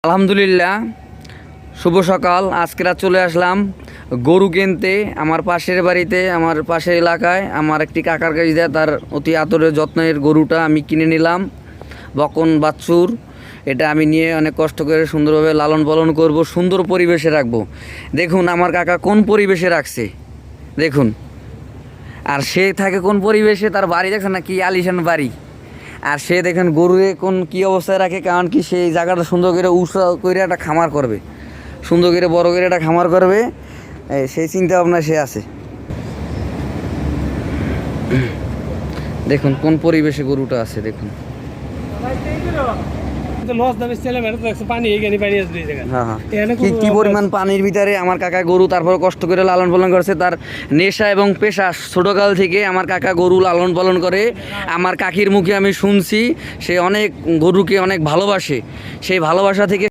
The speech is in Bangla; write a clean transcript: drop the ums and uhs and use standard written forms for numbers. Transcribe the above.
আলহামদুলিল্লাহ, শুভ সকাল। আজকে রাত চলে আসলাম গরু কিনতে আমার পাশের বাড়িতে, আমার পাশের এলাকায় আমার একটি কাকার কাছে দেয়, তার অতি আদরের যত্নের গরুটা আমি কিনে নিলাম। বকন বাছুর, এটা আমি নিয়ে অনেক কষ্ট করে সুন্দরভাবে লালন পালন করব, সুন্দর পরিবেশে রাখবো। দেখুন আমার কাকা কোন পরিবেশে রাখছে, দেখুন। আর সে থাকে কোন পরিবেশে, তার বাড়ি দেখছেন না কি আলিশান বাড়ি। আর সে দেখেন গরুরে কোন কী অবস্থায় রাখে, কারণ কি সেই জায়গাটা সুন্দর করে উঁচা করে একটা খামার করবে, সুন্দর করে বড় করে একটা খামার করবে, সেই চিন্তা ভাবনা সে আছে। দেখুন কোন পরিবেশে গরুটা আছে, দেখুন। কি পরিমাণ পানির ভিতরে আমার কাকা গরু তারপর কষ্ট করে লালন পালন করেছে। তার নেশা এবং পেশা, ছোটকাল থেকে আমার কাকা গরু লালন পালন করে। আমার কাকির মুখে আমি শুনছি সে অনেক গরুকে অনেক ভালোবাসে, সেই ভালোবাসা থেকে